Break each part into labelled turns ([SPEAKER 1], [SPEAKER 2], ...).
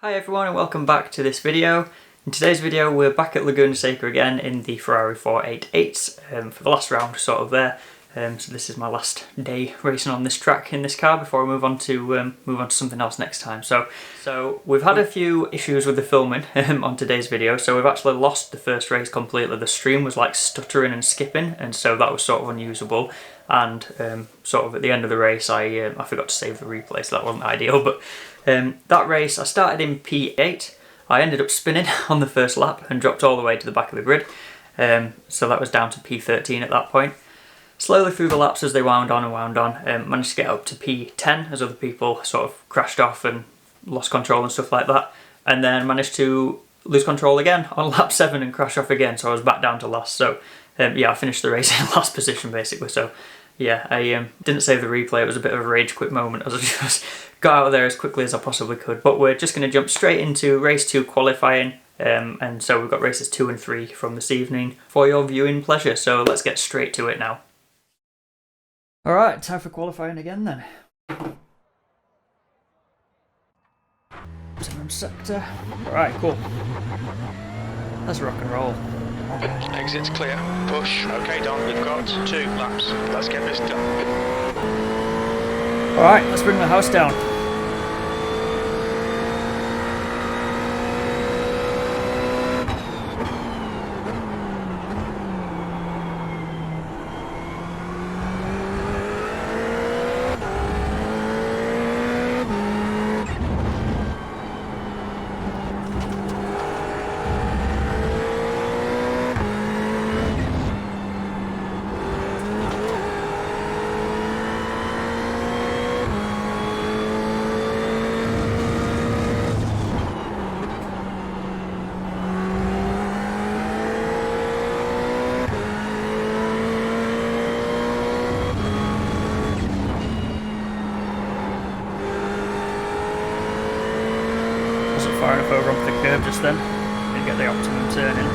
[SPEAKER 1] Hi everyone and welcome back to this video. In today's video we're back at Laguna Seca again in the Ferrari 488s for the last round sort of there. So this is my last day racing on this track in this car before I move on to something else next time. So we've had a few issues with the filming on today's video. So we've actually lost the first race completely. The stream was like stuttering and skipping, and so that was sort of unusable. And sort of at the end of the race I forgot to save the replay, so that wasn't ideal. But that race I started in P8. I ended up spinning on the first lap and dropped all the way to the back of the grid. So that was down to P13 at that point. Slowly through the laps as they wound on, managed to get up to P10 as other people sort of crashed off and lost control and stuff like that. And then managed to lose control again on lap 7 and crash off again, so I was back down to last. So yeah, I finished the race in last position basically. So yeah, I didn't save the replay. It was a bit of a rage quit moment as I just got out of there as quickly as I possibly could. But we're just going to jump straight into race 2 qualifying. And so we've got races 2 and 3 from this evening for your viewing pleasure. So let's get straight to it now. Alright, time for qualifying again then. Optimum sector. Alright, cool. Let's rock and roll.
[SPEAKER 2] Exit's clear. Push. Okay, Don, we've got 2 laps. Let's get this done.
[SPEAKER 1] Alright, let's bring the house down. Far enough over onto the curb just then and get the optimum turn in.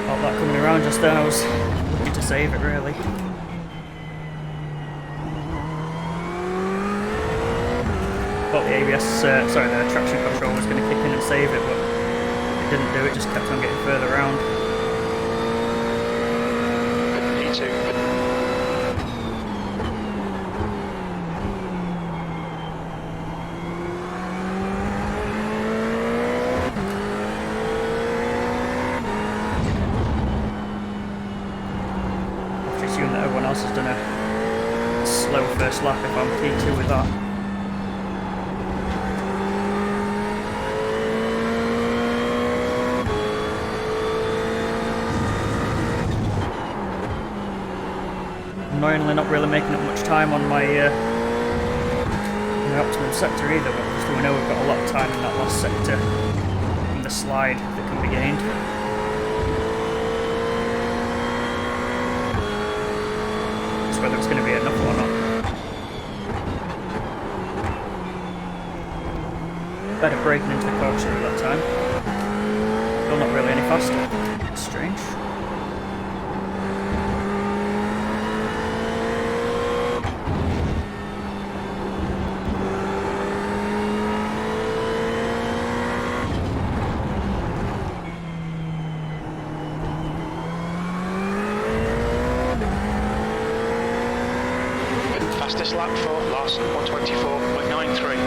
[SPEAKER 1] Felt that coming around just then. I was looking to save it really. Thought the the traction control was going to kick in and save it, but it didn't do it, just kept on getting further around.
[SPEAKER 2] P2.
[SPEAKER 1] I have to assume that everyone else has done a slow first lap if I'm P2 with that. Annoyingly not really making up much time on my optimum sector either, but obviously we know we've got a lot of time in that last sector and the slide that can be gained. Just whether it's going to be enough or not. Better braking into the corkscrew at that time. Still not really any faster. It's strange.
[SPEAKER 2] Fastest lap for Larson, 124.93.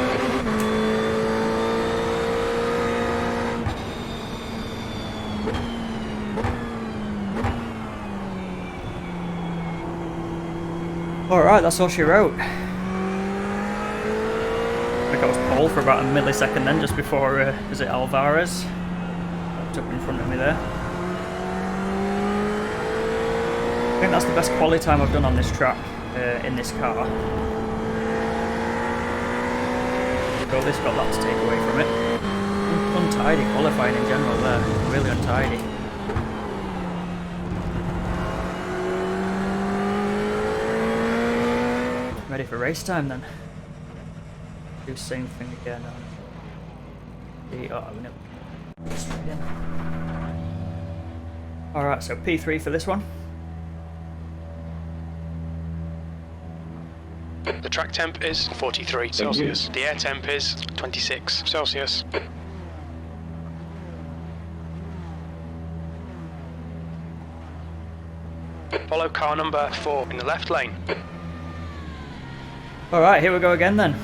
[SPEAKER 1] Alright, that's all she wrote. I think I was pole for about a millisecond then, just before, is it Alvarez? Popped up in front of me there. I think that's the best quali time I've done on this track, in this car. So this got that to take away from it. Untidy qualifying in general there, really untidy. for race time then. Do the same thing again on the... Oh, no. Alright, so P3 for this one.
[SPEAKER 2] The track temp is 43 Celsius. The air temp is 26 Celsius. Follow car number 4 in the left lane.
[SPEAKER 1] Alright, here we go again then.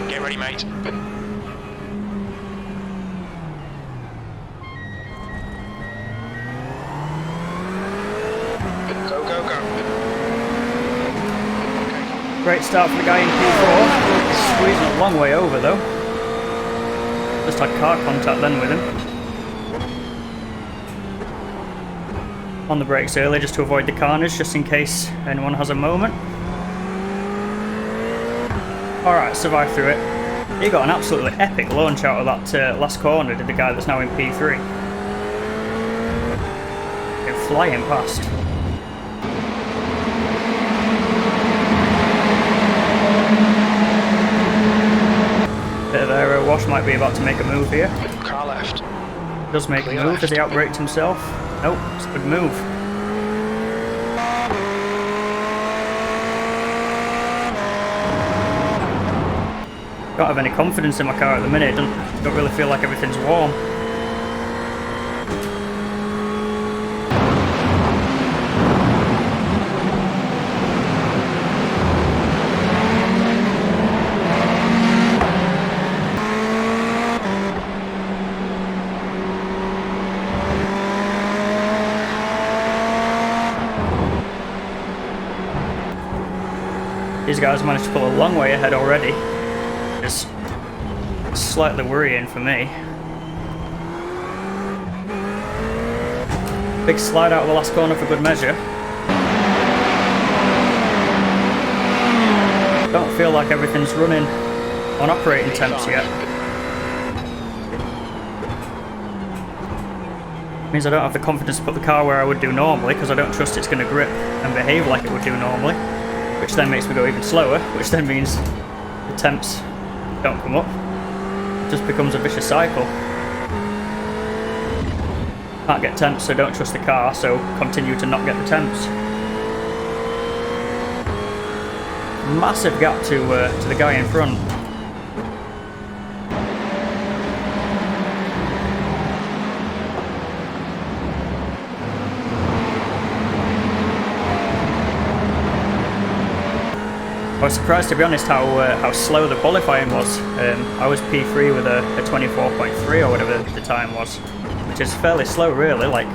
[SPEAKER 2] Get ready, mate. Go, go, go.
[SPEAKER 1] Great start for the guy in P4. Squeezing a long way over though. Just had car contact then with him. On the brakes early just to avoid the carnage, just in case anyone has a moment. Alright, survived through it. He got an absolutely epic launch out of that last corner, did the guy that's now in P3. They're flying past. Bit of aero wash, might be about to make a move here.
[SPEAKER 2] Car left.
[SPEAKER 1] Does make a move as he outbraked himself. Nope, it's a good move. Don't have any confidence in my car at the minute. Don't really feel like everything's warm. These guys managed to pull a long way ahead already. It's slightly worrying for me. Big slide out of the last corner for good measure. Don't feel like everything's running on operating temps yet. Means I don't have the confidence to put the car where I would do normally, because I don't trust it's going to grip and behave like it would do normally, which then makes me go even slower, which then means the temps don't come up. It just becomes a vicious cycle. Can't get temps, so don't trust the car, so continue to not get the temps. Massive gap to the guy in front. I was surprised, to be honest, how slow the qualifying was. I was P3 with a 24.3 or whatever the time was, which is fairly slow really. Like,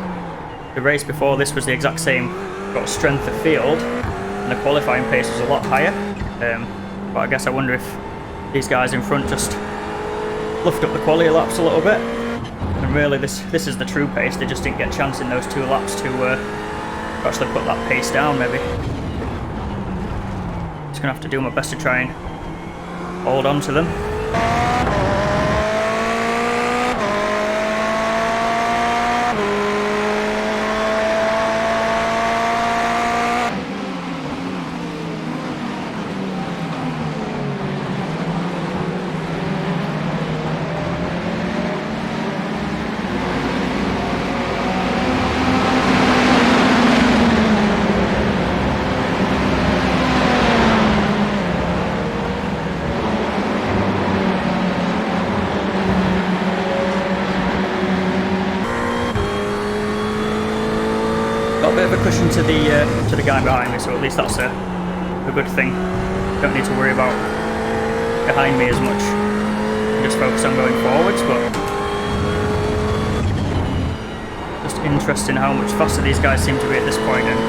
[SPEAKER 1] the race before this was the exact same sort of strength of field, and the qualifying pace was a lot higher. But I guess I wonder if these guys in front just fluffed up the quali laps a little bit, and really this is the true pace. They just didn't get a chance in those 2 laps to actually put that pace down maybe. Just gonna have to do my best to try and hold on to them. Got a bit of a cushion to the guy behind me, so at least that's a good thing. Don't need to worry about behind me as much. Just focus on going forwards, but just interesting how much faster these guys seem to be at this point, and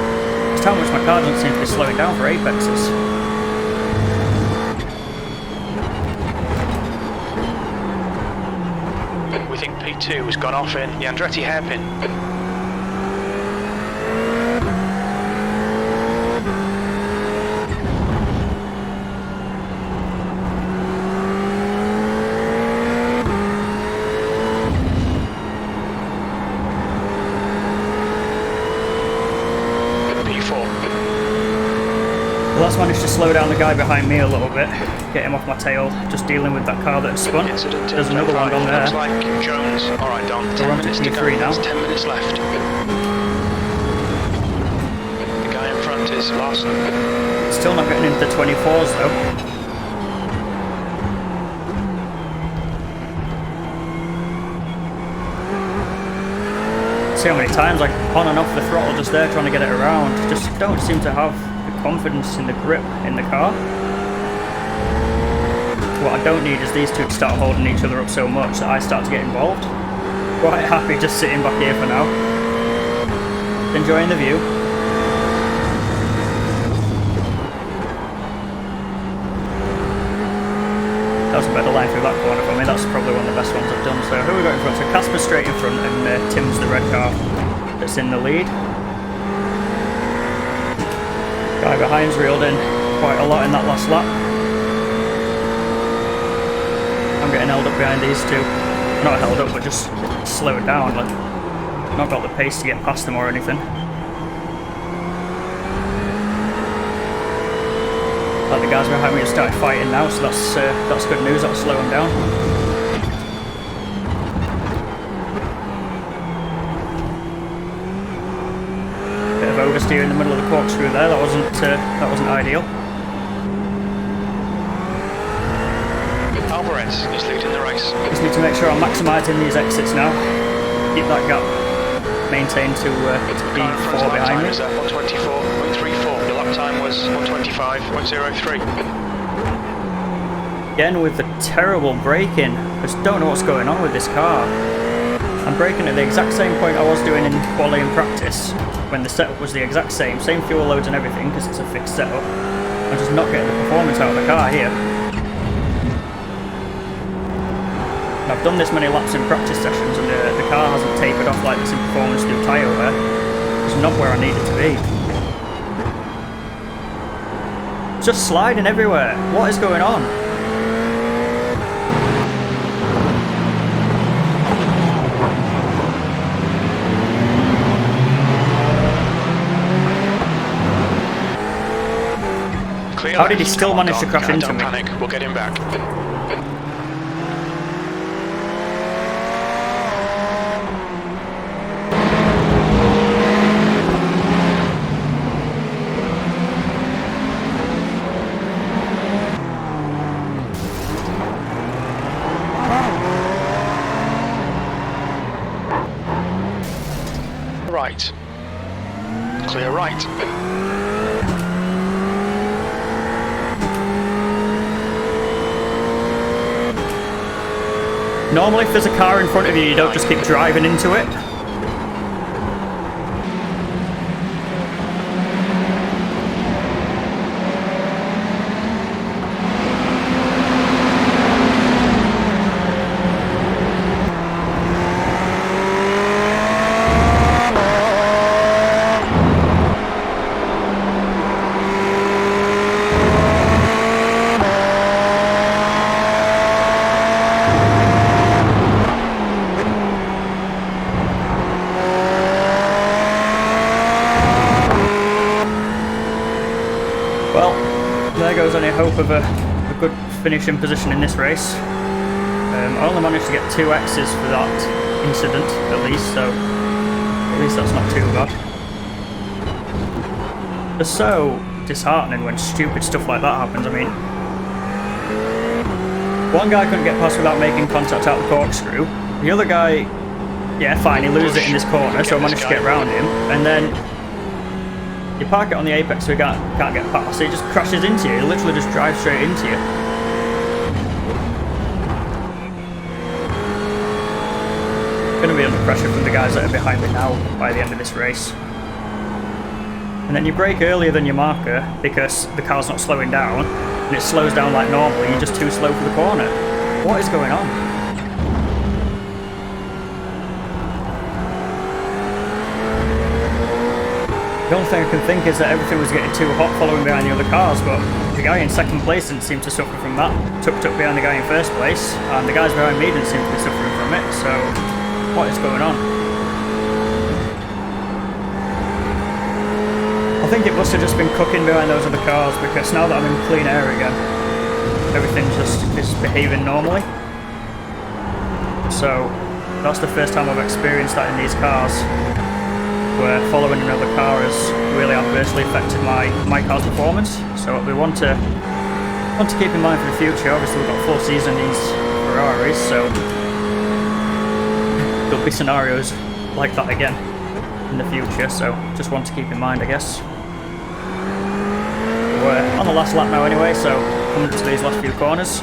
[SPEAKER 1] just how much my car doesn't seem to be slowing down for apexes.
[SPEAKER 2] We think P2 has gone off in the Andretti hairpin.
[SPEAKER 1] Well, that's managed to slow down the guy behind me a little bit, get him off my tail, just dealing with that car that had spun. There's another one on there.
[SPEAKER 2] Looks like Jones. All right, Don.
[SPEAKER 1] We're on to P3 now.
[SPEAKER 2] 10 minutes left. The guy in front is Larson.
[SPEAKER 1] Still not getting into the 24s though. See how many times I on and off the throttle just there trying to get it around. Just don't seem to have confidence in the grip in the car. What I don't need is these two to start holding each other up so much that I start to get involved. Quite happy just sitting back here for now. Enjoying the view. That was a better line through that corner for me. That's probably one of the best ones I've done. So who have we got in front? So Casper's straight in front and Tim's the red car that's in the lead. Guy behind's reeled in quite a lot in that last lap. I'm getting held up behind these two. Not held up, but just slowed down. Like, not got the pace to get past them or anything. Like the guys behind me have started fighting now, so that's good news. That'll slow them down. Oversteer in the middle of the corkscrew there. That wasn't ideal.
[SPEAKER 2] Alvarez is leading the race.
[SPEAKER 1] Just need to make sure I'm maximising these exits now. Keep that gap maintained to P4 behind me.
[SPEAKER 2] 124.34. The lap time was 125.03.
[SPEAKER 1] Again with the terrible braking. Just don't know what's going on with this car. I'm braking at the exact same point I was doing in quali and practice, when the setup was the exact same fuel loads and everything, because it's a fixed setup. I'm just not getting the performance out of the car here. And I've done this many laps in practice sessions and the car hasn't tapered off like this in performance through tyre wear. It's not where I need it to be. It's just sliding everywhere. What is going on? How did he still manage to crash into me?
[SPEAKER 2] Don't panic, we'll get him back. Right. Clear right.
[SPEAKER 1] Normally if there's a car in front of you, you don't just keep driving into it. Well, there goes any hope of a good finishing position in this race. I only managed to get 2 X's for that incident, at least, so at least that's not too bad. It's so disheartening when stupid stuff like that happens. I mean, one guy couldn't get past without making contact out the corkscrew. The other guy, yeah, fine, he loses it in this corner, so I managed to get around him. And then You park it on the apex so you can't get past, so it just crashes into you. It literally just drives straight into you. Going to be under pressure from the guys that are behind me now by the end of this race. And then you brake earlier than your marker because the car's not slowing down, and it slows down like normal, and you're just too slow for the corner. What is going on? The only thing I can think is that everything was getting too hot following behind the other cars, but the guy in second place didn't seem to suffer from that. Tucked up behind the guy in first place, and the guys behind me didn't seem to be suffering from it, so what is going on? I think it must have just been cooking behind those other cars, because now that I'm in clean air again, everything just is behaving normally. So that's the first time I've experienced that in these cars, where following another car has really adversely affected my car's performance. So we want to keep in mind for the future. Obviously we've got full season these Ferraris, so there'll be scenarios like that again in the future, so just want to keep in mind, I guess. We're on the last lap now anyway, so coming up to these last few corners.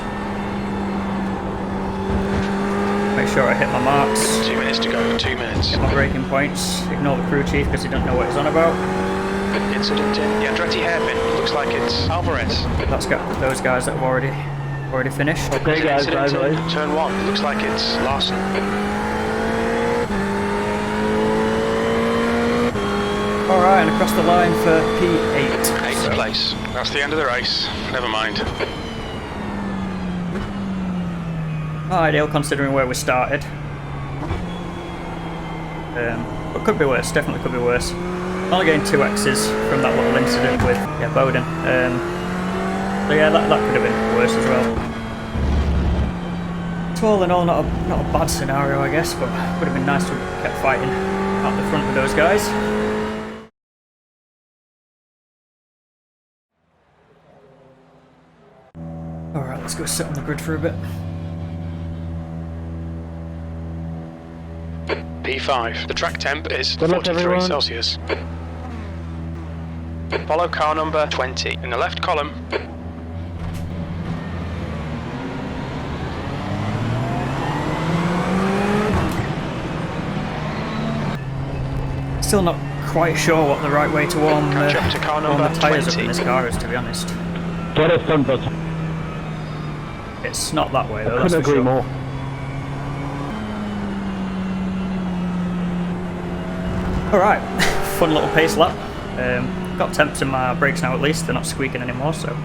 [SPEAKER 1] Make sure I hit my marks.
[SPEAKER 2] 2 minutes to go, 2 minutes.
[SPEAKER 1] Hit my braking points. Ignore the crew chief because he doesn't know what he's on about.
[SPEAKER 2] Incident in the Andretti hairpin. Looks like it's Alvarez.
[SPEAKER 1] That's got those guys that have already finished.
[SPEAKER 3] Okay guys,
[SPEAKER 2] Incident in turn 1. Looks like it's Larson.
[SPEAKER 1] Alright, and across the line for P8.
[SPEAKER 2] 8th place. That's the end of the race. Never mind.
[SPEAKER 1] Not ideal considering where we started. But could be worse, definitely could be worse. Only getting 2 X's from that little incident with Bowden. So yeah, that could have been worse as well. So all in all, not a bad scenario, I guess, but would have been nice to have kept fighting at the front with those guys. Alright, let's go sit on the grid for a bit.
[SPEAKER 2] P5. The track temp is
[SPEAKER 3] Good luck,
[SPEAKER 2] 43
[SPEAKER 3] everyone.
[SPEAKER 2] Celsius. Follow car number 20 in the left column.
[SPEAKER 1] Still not quite sure what the right way to warm
[SPEAKER 2] Catch up to car number
[SPEAKER 1] the tyres up
[SPEAKER 2] 20.
[SPEAKER 1] in this car is, to be honest.
[SPEAKER 3] Get it front bus.
[SPEAKER 1] It's not that way though,
[SPEAKER 3] I
[SPEAKER 1] that's
[SPEAKER 3] couldn't
[SPEAKER 1] for
[SPEAKER 3] agree
[SPEAKER 1] sure.
[SPEAKER 3] more.
[SPEAKER 1] Alright, fun little pace lap. Got temps in my brakes now at least, they're not squeaking anymore, so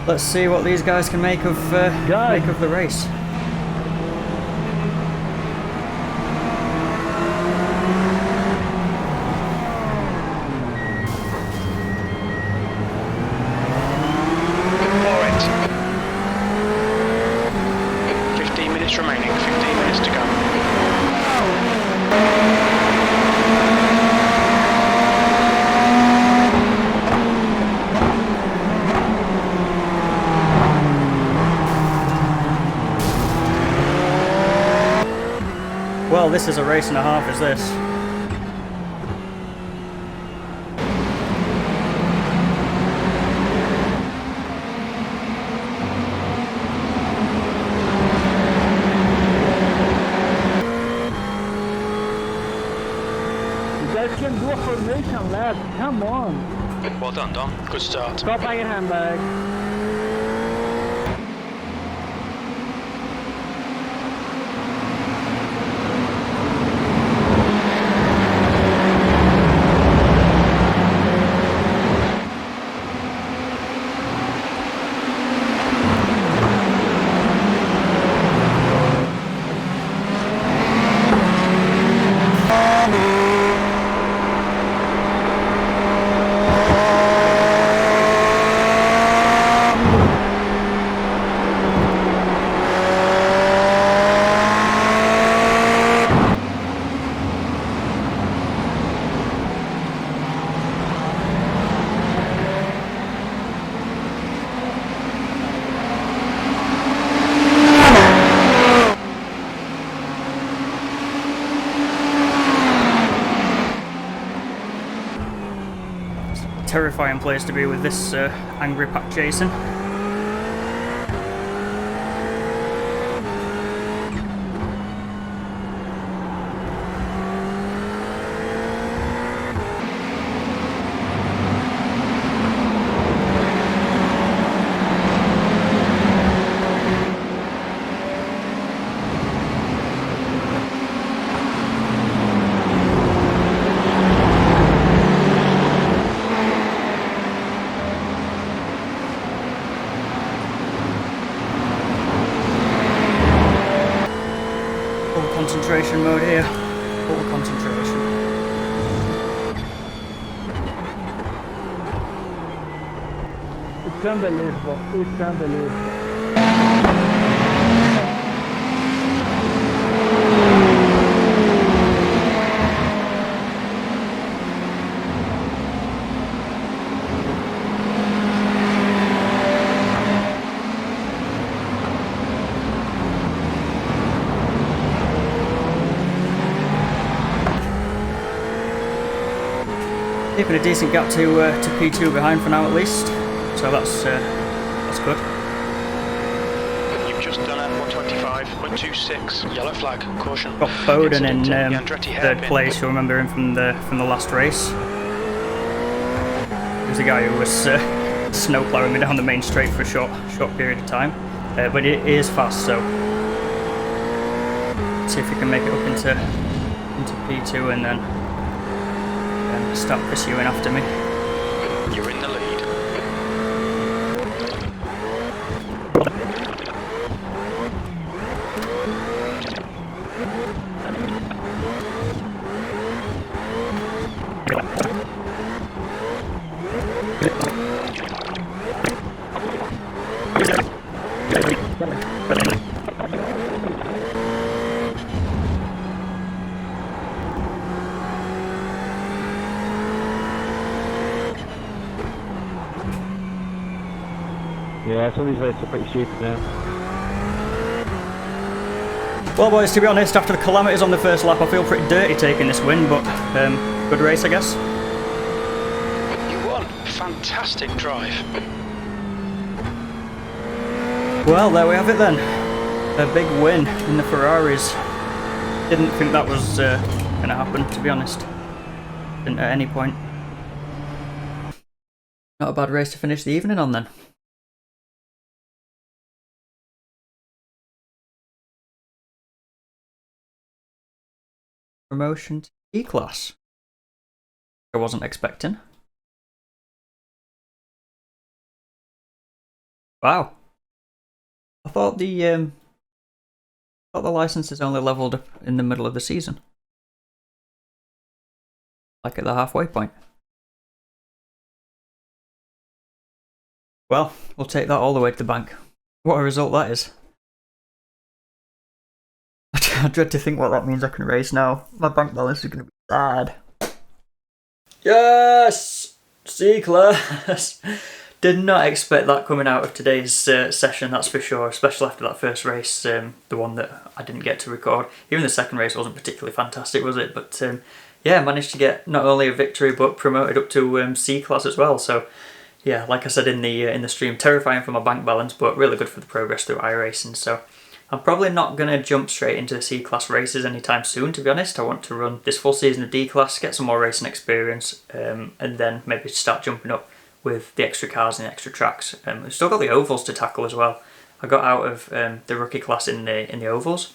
[SPEAKER 1] let's see what these guys can make of the race.
[SPEAKER 2] For it. 15 minutes remaining, 15 minutes to go.
[SPEAKER 1] Well, this is a race and a half, is this?
[SPEAKER 3] You guys can do a formation lap. Come on.
[SPEAKER 2] Well done, Dom. Good start.
[SPEAKER 3] Stop by your handbag.
[SPEAKER 1] terrifying place to be with this angry pack chasing. Concentration mode here. Full concentration.
[SPEAKER 3] It's unbelievable. It's unbelievable.
[SPEAKER 1] Keeping a decent gap to P2 behind for now at least, so that's good.
[SPEAKER 2] You've just done it, 125.26, yellow flag, caution.
[SPEAKER 1] Got Bowden in
[SPEAKER 2] Andretti
[SPEAKER 1] third
[SPEAKER 2] hairpin.
[SPEAKER 1] place. You'll remember him from the last race. He was the guy who was snow plowing me down the main straight for a short period of time, but it is fast, so see if we can make it up into P2 and then start pursuing after me.
[SPEAKER 2] You're in the lead.
[SPEAKER 3] Yeah, some of these races are pretty stupid now.
[SPEAKER 1] Well boys, to be honest, after the calamities on the first lap I feel pretty dirty taking this win, but good race I guess.
[SPEAKER 2] You won. Fantastic drive.
[SPEAKER 1] Well, there we have it then. A big win in the Ferraris. Didn't think that was going to happen, to be honest. Didn't at any point. Not a bad race to finish the evening on then. Promotion to E-Class. I wasn't expecting. Wow. I thought the licenses only leveled up in the middle of the season. Like at the halfway point. Well, we'll take that all the way to the bank. What a result that is. I dread to think what that means I can race now. My bank balance is going to be sad. Yes! C-Class! Did not expect that coming out of today's session, that's for sure, especially after that first race, the one that I didn't get to record. Even the second race wasn't particularly fantastic, was it? But yeah, managed to get not only a victory but promoted up to C-Class as well. So yeah, like I said in the stream, terrifying for my bank balance, but really good for the progress through iRacing. So I'm probably not going to jump straight into the C-Class races anytime soon, to be honest. I want to run this full season of D-Class, get some more racing experience, and then maybe start jumping up with the extra cars and the extra tracks. We've still got the ovals to tackle as well. I got out of the rookie class in the ovals.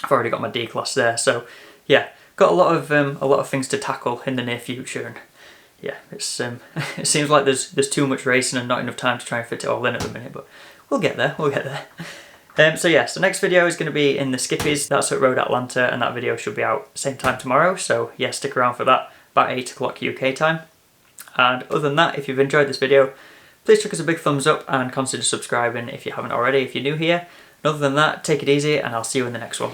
[SPEAKER 1] I've already got my D-Class there, so yeah, got a lot of things to tackle in the near future. And yeah, it's it seems like there's too much racing and not enough time to try and fit it all in at the minute, but we'll get there. So yes, the next video is going to be in the Skippies. That's at Road Atlanta, and that video should be out same time tomorrow. So yeah, stick around for that, about 8 o'clock UK time. And other than that, if you've enjoyed this video, please chuck us a big thumbs up and consider subscribing if you haven't already, if you're new here. And other than that, take it easy and I'll see you in the next one.